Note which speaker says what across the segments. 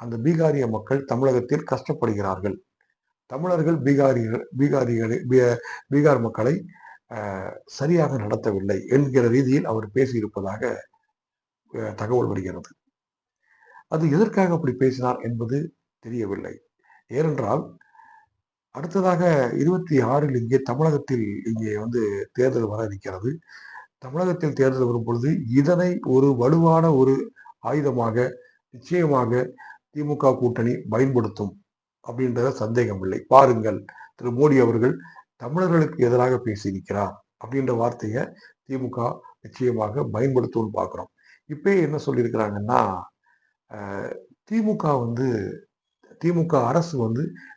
Speaker 1: அந்த பீகாரிய மக்கள் தமிழகத்தில் கஷ்டப்படுகிறார்கள். தமிழர்கள் பீகார் மக்களை சரியாக நடத்தவில்லை என்கிற ரீதியில் அவர் பேசியிருப்பதாக தகவல் வருகிறது. அது எதற்காக அப்படி பேசினார் என்பது தெரியவில்லை. ஏனென்றால் அடுத்ததாக 26 இங்கே தமிழகத்தில் தேர்தல் வர இருக்கிறது. தமிழகத்தில் தேர்தல் வரும் பொழுது இதனை ஒரு வலுவான ஒரு ஆயுதமாக நிச்சயமாக திமுக கூட்டணி பயன்படுத்தும் அப்படின்றத சந்தேகம் இல்லை. பாருங்கள், திரு மோடி அவர்கள் தமிழர்களுக்கு எதிராக பேசியிருக்கிறார் அப்படின்ற வார்த்தையை திமுக நிச்சயமாக பயன்படுத்தும்னு பார்க்கிறோம். இப்பயே என்ன சொல்லியிருக்கிறாங்கன்னா, திமுக அரசு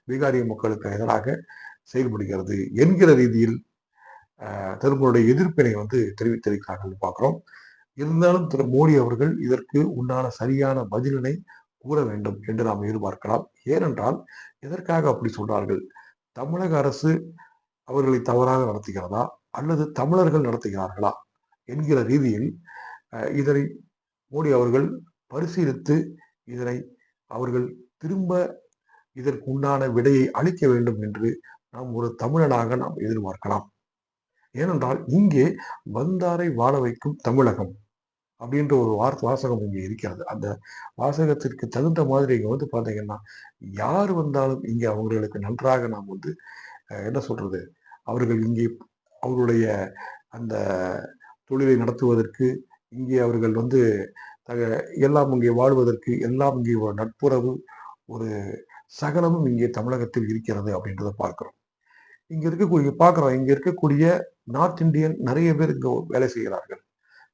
Speaker 1: பீகாரிய மக்களுக்கு எதிராக செயல்படுகிறது என்கிற ரீதியில் தங்களுடைய எதிர்ப்பினை தெரிவித்திருக்கிறார்கள் பார்க்கிறோம். இருந்தாலும் திரு மோடி அவர்கள் இதற்கு உண்டான சரியான பதிலினை கூற வேண்டும் என்று நாம் எதிர்பார்க்கலாம். ஏனென்றால் எதற்காக அப்படி சொல்றார்கள்? தமிழக அரசு அவர்களை தவறாக நடத்துகிறதா அல்லது தமிழர்கள் நடத்துகிறார்களா என்கிற ரீதியில் இதனை மோடி அவர்கள் பரிசீலித்து இதனை அவர்கள் திரும்ப இதற்கு உண்டான விடையை அளிக்க வேண்டும் என்று நாம் ஒரு தமிழனாக நாம் எதிர்பார்க்கலாம். ஏனென்றால் இங்கே வந்தாரை வாழ வைக்கும் தமிழகம் அப்படின்ற ஒரு வாசகம் இங்கே இருக்கிறது. அந்த வாசகத்திற்கு தகுந்த மாதிரி இங்க பாத்தீங்கன்னா யார் வந்தாலும் இங்கே அவர்களுக்கு நன்றாக நாம் என்ன சொல்றது, அவர்கள் இங்கே அவர்களுடைய அந்த தொழிலை நடத்துவதற்கு, இங்கே அவர்கள் எல்லாம் இங்கே வாழ்வதற்கு எல்லாம் இங்கே ஒரு நட்புறவு ஒரு சகலமும் இங்கே தமிழகத்தில் இருக்கிறது அப்படின்றத பார்க்கிறோம். இங்க இருக்கக்கூடிய நார்த் இந்தியன் நிறைய பேர் இங்க வேலை செய்கிறார்கள்.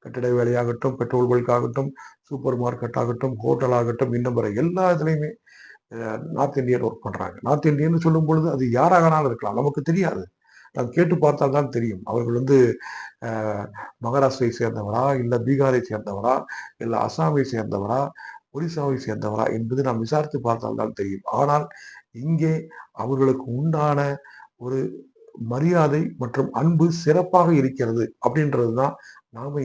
Speaker 1: கட்டிட வேலையாகட்டும், பெட்ரோல் பல்க் ஆகட்டும், சூப்பர் மார்க்கெட் ஆகட்டும், ஹோட்டல் ஆகட்டும், இன்னும் எல்லா இதுலையுமே நார்த் இந்தியன் ஒர்க் பண்றாங்க. நார்த் இந்தியன் சொல்லும் பொழுது அது யாராகனாலும் இருக்கலாம், நமக்கு தெரியாது. நாம் கேட்டு பார்த்தால் தான் தெரியும். அவர்கள் மகாராஷ்டிரை சேர்ந்தவரா, இல்ல பீகாரை சேர்ந்தவரா, இல்ல அசாமை சேர்ந்தவரா, ஒரிசாவை சேர்ந்தவரா என்பது நாம் விசாரித்து பார்த்தால் தான் தெரியும். ஆனால் இங்கே அவர்களுக்கு உண்டான ஒரு மரியாதை மற்றும் அன்பு சிறப்பாக இருக்கிறது அப்படின்றதுதான் நாம